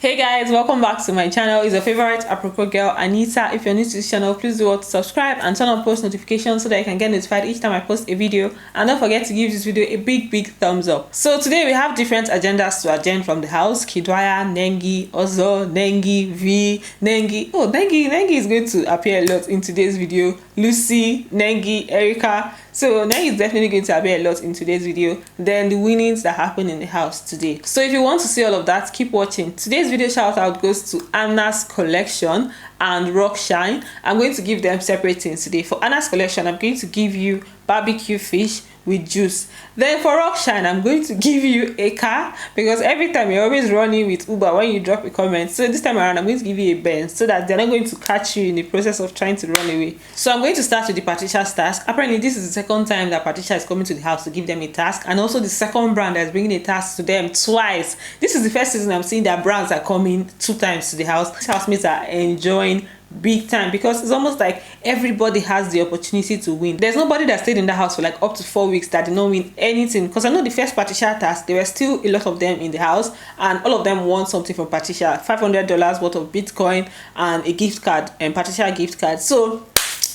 Hey guys, welcome back to my channel. It's your favorite apropos girl, Anita. If you're new to this channel, please do what to subscribe and turn on post notifications so that you can get notified each time I post a video. And don't forget to give this video a big thumbs up. So today we have different agendas to attend from the house. Kiddwaya, Nengi, Ozo, Nengi, V, Nengi. Oh, Nengi is going to appear a lot in today's video. Lucy, Nengi, Erica. So Nengi is definitely going to appear a lot in today's video. Then the winnings that happen in the house today. So if you want to see all of that, keep watching. Today's video shout out goes to Anna's collection and Rock Shine. I'm going to give them separate things today. For Anna's collection, I'm going to give you barbecue fish with juice. Then for Rock Shine, I'm going to give you a car, because every time you're always running with Uber when you drop a comment. So this time around, I'm going to give you a Benz so that they're not going to catch you in the process of trying to run away. So I'm going to start with the Partition task. Apparently this is the second time that Partition is coming to the house to give them a task, and also the second brand that's bringing a task to them twice. This is the first season I'm seeing that brands are coming 2 times to the house. These housemates are enjoying big time, because it's almost like everybody has the opportunity to win. There's nobody that stayed in the house for like up to 4 weeks that did not win anything, because I know the first Partition task, there were still a lot of them in the house and all of them won something from Partition. $500 worth of Bitcoin and a gift card, and Partition gift card. So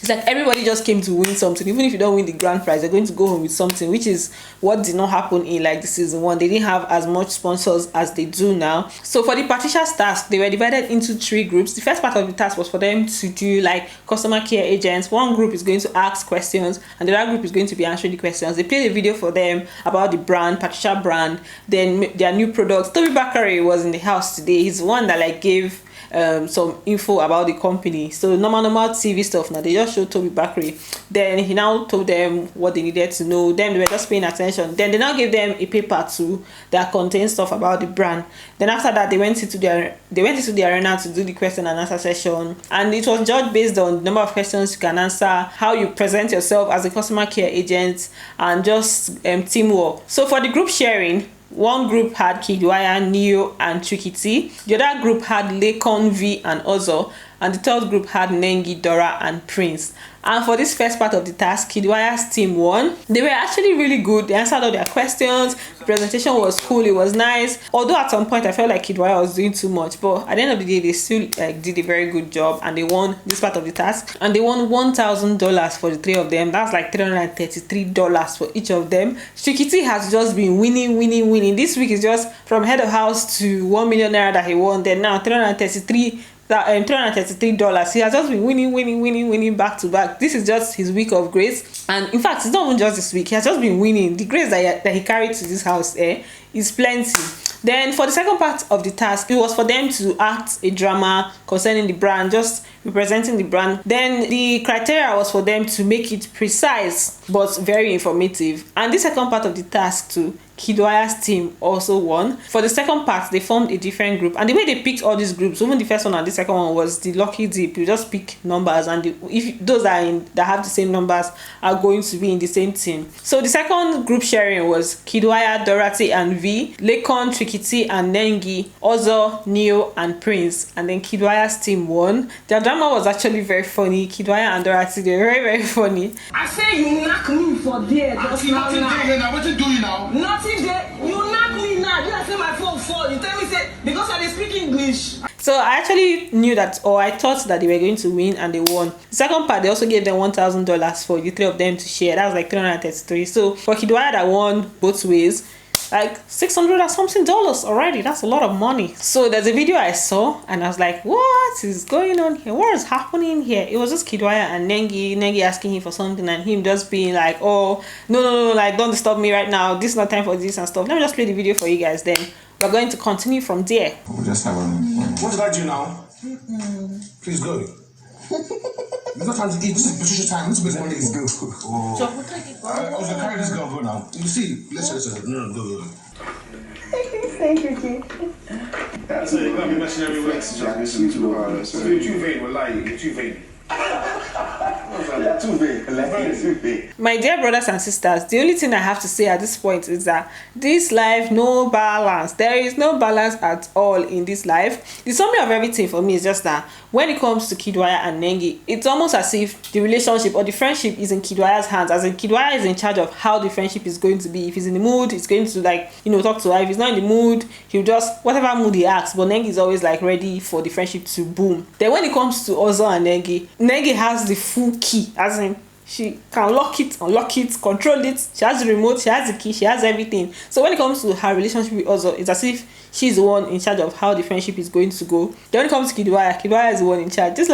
it's like everybody just came to win something. Even if you don't win the grand prize, they're going to go home with something, which is what did not happen in like the season 1. They didn't have as much sponsors as they do now. So for the Partition task, they were divided into 3 groups. The first part of the task was for them to do like customer care agents. One group is going to ask questions and the other group is going to be answering the questions. They played a video for them about the brand, Partition brand, then their new products. Toby Bakari was in the house today. He's the one that like gave some info about the company. So normal TV stuff. Now they just showed Toby Bakari. Then he now told them what they needed to know. Then they were just paying attention. Then they now gave them a paper too that contains stuff about the brand. Then after that, they went into the arena to do the question and answer session, and it was judged based on the number of questions you can answer, how you present yourself as a customer care agent, and just teamwork. So for the group sharing, one group had Kiddwaya, Neo, and Chukiti. The other group had Lekon, V, and Ozo. And the third group had Nengi, Dora, and Prince. And for this first part of the task, Kiddwaya's team won. They were actually really good. They answered all their questions. The presentation was cool. It was nice. Although at some point I felt like Kiddwaya was doing too much, but at the end of the day, they still did a very good job, and they won this part of the task. And they won $1,000 for the 3 of them. That's like $333 for each of them. Chukiti has just been winning. This week is just from head of house to $1 million that he won. Then now $333. He has just been winning back to back. This is just his week of grace, and in fact it's not even just this week. He has just been winning. The grace that he carried to this house is plenty. Then for the second part of the task, it was for them to act a drama concerning the brand, just representing the brand. Then the criteria was for them to make it precise but very informative. And the second part of the task too, Kiddwaya's team also won. For the second part, they formed a different group, and the way they picked all these groups, even the first one and the second one, was the lucky dip. You just pick numbers, and if those that have the same numbers are going to be in the same team. So the second group sharing was Kiddwaya, Dorothy, and V, Lekon, Chukiti, and Nengi, Ozo, Neo, and Prince. And then Kiddwaya's team won. Their drama was actually very funny. Kiddwaya and Dorothy, they were very funny. I say you knock me for there just now. What you doing now? Nothing there. You knock me now. You say my phone fall. You tell me say because I speak English. So I actually knew that, or I thought that they were going to win, and they won. The second part, they also gave them $1,000 for the 3 of them to share. That was like $333. So for Kiddwaya, that won both ways, like $600 or something already. That's a lot of money. So there's a video I saw and I was like, what is going on here? What is happening here? It was just Kiddwaya and Nengi asking him for something, and him just being like, oh no, like don't disturb me right now, this is not time for this and stuff. Let me just play the video for you guys, then we're going to continue from there. We'll just have what did I do now? Please go. It's not time to eat. This is Patricia time. This is before niggas go. Oh. I was gonna carry this girl, go now. You see, listen. No, go. Thank you, G. That's it. You're gonna be messing everywhere. You're too vain. We're lying. You're too vain. My dear brothers and sisters, the only thing I have to say at this point is that this life, no balance. There is no balance at all in this life. The summary of everything for me is just that when it comes to Kiddwaya and Nengi, it's almost as if the relationship or the friendship is in Kiddwaya's hands, as in Kiddwaya is in charge of how the friendship is going to be. If he's in the mood, he's going to talk to her. If he's not in the mood, he'll just whatever mood he asks. But Nengi is always ready for the friendship to boom. Then when it comes to Ozo and Nengi has the full key, as in she can lock it, unlock it, control it. She has the remote, she has the key, she has everything. So when it comes to her relationship with Ozo, it's as if she's the one in charge of how the friendship is going to go. Then when it comes to Kiddwaya is the one in charge. Just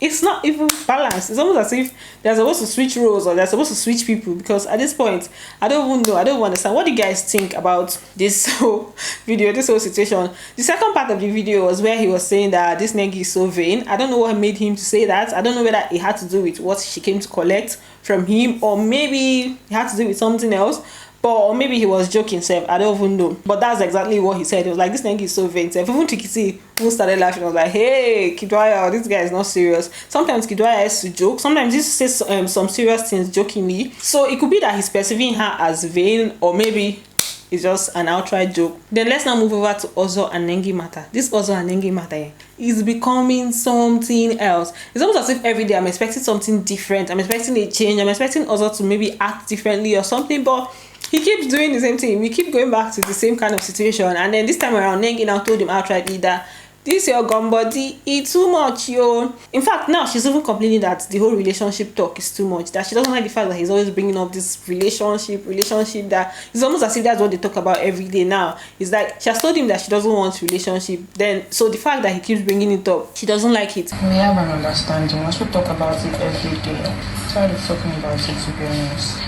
it's not even balanced. It's almost as if they're supposed to switch roles or they're supposed to switch people, because at this point, I don't even know. I don't even understand. What do you guys think about this whole video, this whole situation? The second part of the video was where he was saying that this Nengi is so vain. I don't know what made him to say that. I don't know whether it had to do with what she came to collect from him, or maybe it had to do with something else. Or maybe he was joking, I don't even know. But that's exactly what he said. It was this Nengi is so vain. Even Tikiti, who started laughing, I was hey, Kiddwaya, this guy is not serious. Sometimes Kiddwaya has to joke. Sometimes he says some serious things jokingly. So it could be that he's perceiving her as vain, or maybe it's just an outright joke. Then let's now move over to Ozo and Nengi matter. This Ozo and Nengi matter is becoming something else. It's almost as if every day I'm expecting something different. I'm expecting a change. I'm expecting Ozo to maybe act differently or something, but he keeps doing the same thing. We keep going back to the same kind of situation. And then this time around, Nengi now told him outrightly that this your gun body, it's too much, yo. In fact, now she's even complaining that the whole relationship talk is too much. That she doesn't like the fact that he's always bringing up this relationship. That it's almost as if that's what they talk about every day now. It's she has told him that she doesn't want relationship. Then, so the fact that he keeps bringing it up, she doesn't like it. We have an understanding. Once we talk about it every day, tired of talking about it, to be honest.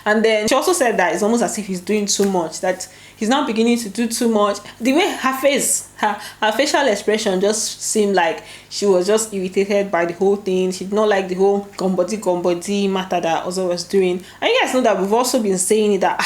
And then she also said that it's almost as if he's doing too much, that he's now beginning to do too much. The way her face, her facial expression just seemed like she was just irritated by the whole thing. She did not like the whole gombody matter that Ozo was doing. And you guys know that we've also been saying it that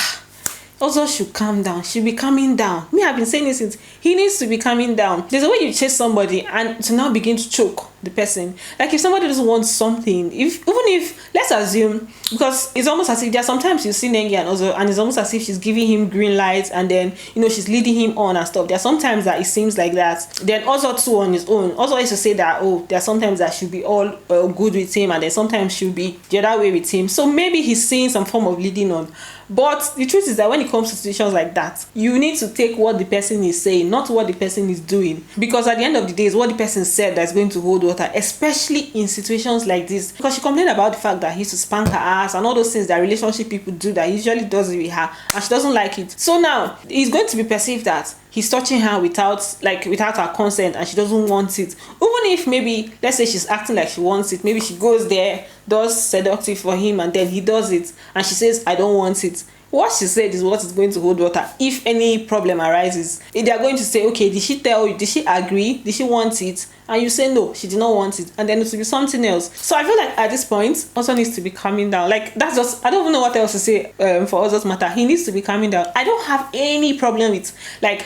Ozo should calm down. She'll be calming down. Me, I've been saying this since. He needs to be calming down. There's a way you chase somebody and to now begin to choke the person. If somebody doesn't want something, even if let's assume, because it's almost as if there are sometimes you see Nengi and Ozo and it's almost as if she's giving him green lights and then she's leading him on and stuff. There are sometimes that it seems like that. Then Ozo too on his own. Ozo used to say that there are sometimes that she'll be all good with him and then sometimes she'll be the other way with him. So maybe he's seeing some form of leading on. But the truth is that when it comes to situations like that, you need to take what the person is saying, not what the person is doing. Because at the end of the day, it's what the person said that's going to hold water, especially in situations like this. Because she complained about the fact that he used to spank her ass and all those things that relationship people do that he usually does it with her, and she doesn't like it. So now, it's going to be perceived that he's touching her without her consent and she doesn't want it. Even if maybe, let's say she's acting like she wants it, maybe she goes there, does seductive for him and then he does it and she says, I don't want it. What she said is what is going to hold water if any problem arises. If they are going to say, okay, did she tell you, did she agree, did she want it? And you say no, she did not want it, and then it will be something else. So I feel like at this point, also needs to be calming down. That's just, I don't even know what else to say for Ozo's matter. He needs to be calming down. I don't have any problem with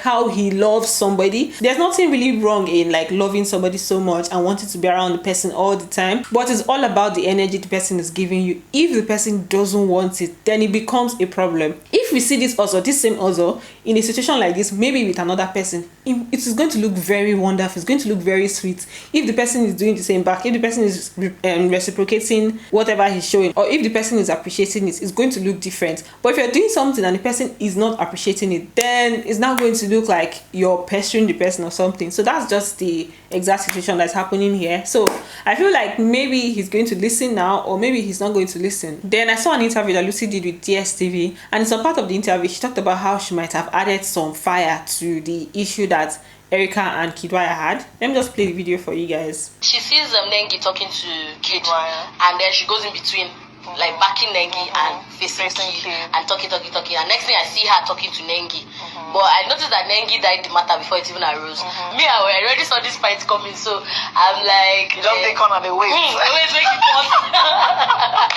how he loves somebody. There's nothing really wrong in loving somebody so much and wanting to be around the person all the time. But it's all about the energy the person is giving you. If the person doesn't want it, then it becomes a problem. If we see this same Ozo in a situation like this, maybe with another person, it is going to look very wonderful. It's going to look very sweet. If the person is doing the same back, if the person is reciprocating whatever he's showing, or if the person is appreciating it, it's going to look different. But if you're doing something and the person is not appreciating it, then it's not going to look like you're pestering the person or something. So that's just the exact situation that's happening here. So I feel like maybe he's going to listen now, or maybe he's not going to listen. Then I saw an interview that Lucy did with DSTV, and in some part of the interview she talked about how she might have added some fire to the issue that Erica and Kiddwaya had. Let me just play the video for you guys. She sees Nengi talking to Kiddwaya, and then she goes in between, backing Nengi and facing Kid and talking. And next thing I see her talking to Nengi. But I noticed that Nengi died the matter before it even arose. Me, I already saw this fight coming, so I'm like, you don't take on the wait. Always make it pause.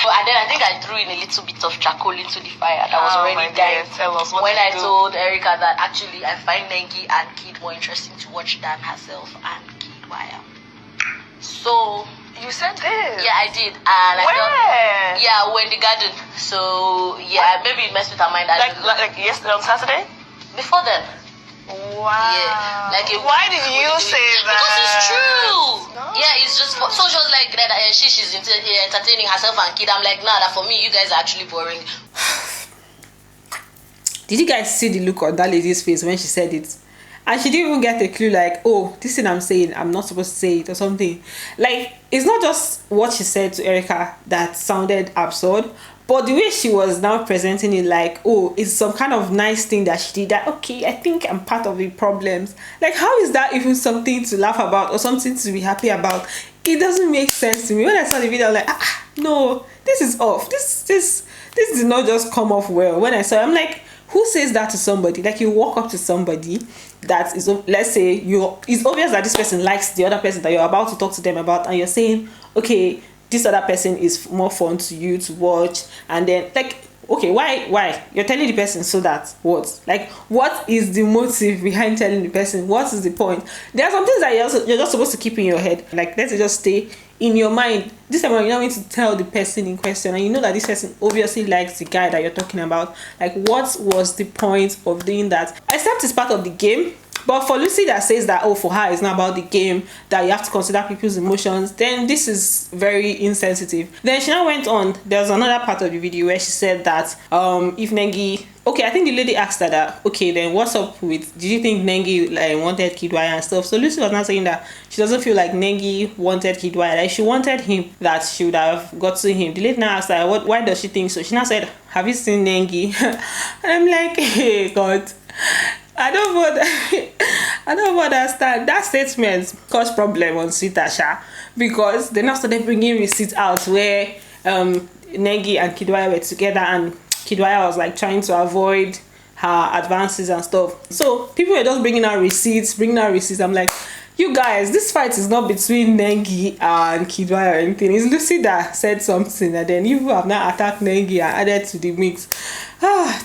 And then I think I threw in a little bit of charcoal into the fire that was already dying. Tell us what when I do. told Erica that actually I find Nengi and Kid more interesting to watch than herself and Kiddwaya. So You said this. Yeah, I did. And Where? Yeah, we're in the garden. So yeah, maybe it messed with her mind. Like yesterday on Saturday? Before then. Wow. Yeah. Like why did you say that? Because it's true. No. Yeah, it's just so she was like that. She's entertaining herself and kid. I'm like, nah, that for me, you guys are actually boring. Did you guys see the look on that lady's face when she said it? And she didn't even get a clue, like, oh, this thing I'm saying, I'm not supposed to say it or something. Like, it's not just what she said to Erica that sounded absurd, but the way she was now presenting it, like, oh, it's some kind of nice thing that she did, that, okay, I think I'm part of the problems. Like, how is that even something to laugh about or something to be happy about? It doesn't make sense to me. When I saw the video, I was like, no, this is off. This did not just come off well. When I saw it, I'm like, who says that to somebody? Like, you walk up to somebody that is, let's say, it's obvious that this person likes the other person that you're about to talk to them about, and you're saying, okay, this other person is more fun to you to watch, and then, like, okay, why you're telling the person so that what? Like, what is the motive behind telling the person? What is the point? There are some things that you're just supposed to keep in your head. Like, let's just stay in your mind. This time you're not going to tell the person in question, and you know that this person obviously likes the guy that you're talking about. Like, what was the point of doing that? Except it's part of the game. But for Lucy that says that, oh, for her it's not about the game, that you have to consider people's emotions, then this is very insensitive. Then she now went on, there's another part of the video where she said that if Nengi, okay, I think the lady asked her that, okay, then what's up with, did you think Nengi wanted Kiddwaya and stuff? So Lucy was not saying that she doesn't feel like Nengi wanted Kiddwaya, like she wanted him, that she would have got to him. The lady now asked her, why does she think so? She now said, have you seen Nengi? And I'm like, hey, God. I don't understand. That statement caused problem on Twitter, because they now started bringing receipts out where Nengi and Kiddwaya were together, and Kiddwaya was like trying to avoid her advances and stuff. So people were just bringing out receipts. I'm like, you guys, this fight is not between Nengi and Kiddwaya or anything. It's Lucy that said something, and then you have now attacked Nengi and added to the mix.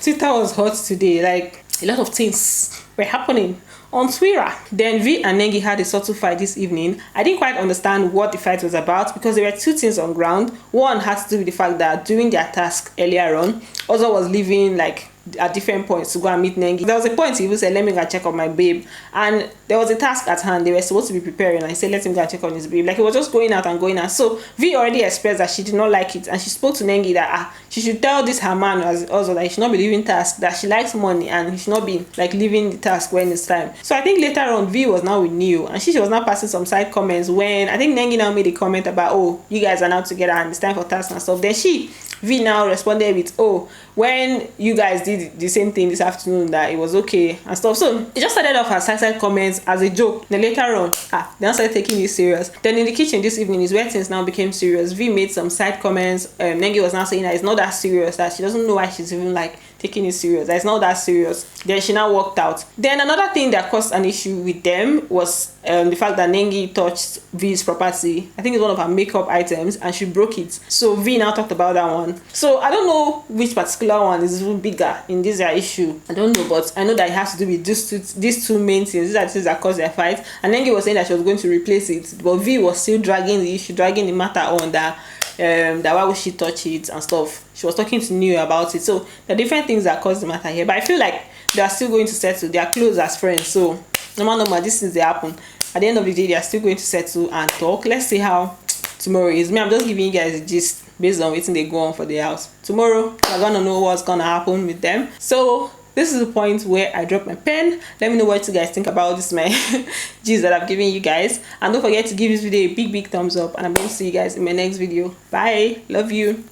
Twitter was hot today. Like, a lot of things were happening on Twitter. Then V and Nengi had a subtle fight this evening. I didn't quite understand what the fight was about, because there were two things on ground. One had to do with the fact that during their task earlier on, Ozo was leaving like at different points to go and meet Nengi. There was a point he even said, let me go check on my babe, and there was a task at hand they were supposed to be preparing, and I said, let him go and check on his babe. Like, it was just going out and going out. So V already expressed that she did not like it, and she spoke to Nengi that she should tell this her man as also that he should not be leaving task, that she likes money and he should not be like leaving the task when it's time. So I think later on V was now with Neo, and she was now passing some side comments when I think Nengi now made a comment about, oh, you guys are now together and it's time for task and stuff. Then V now responded with, oh, when you guys did the same thing this afternoon, that it was okay and stuff. So it just started off as side comments as a joke. Then later on, they now started taking it serious. Then in the kitchen this evening is where things now became serious. V made some side comments. Nengi was now saying that it's not that serious, that she doesn't know why she's even like taking it serious, that it's not that serious. Then she now walked out. Then another thing that caused an issue with them was the fact that Nengi touched V's property. I think it's one of her makeup items, and she broke it. So V now talked about that one. So I don't know which particular one is even bigger in this issue. I don't know, but I know that it has to do with these two main things. These are the things that caused their fight. And Nengi was saying that she was going to replace it, but V was still dragging the issue, dragging the matter on that why would she touch it and stuff. She was talking to Neo about it. So there are different things that cause the matter here, but I feel like they are still going to settle. They are close as friends, so no matter these things they happen, at the end of the day they are still going to settle and talk. Let's see how tomorrow is. I'm just giving you guys a gist based on waiting they go on for the house. Tomorrow we're gonna know what's gonna happen with them. So this is the point where I drop my pen. Let me know what you guys think about this my gist that I've given you guys, and don't forget to give this video a big thumbs up, and I'm going to see you guys in my next video. Bye, love you.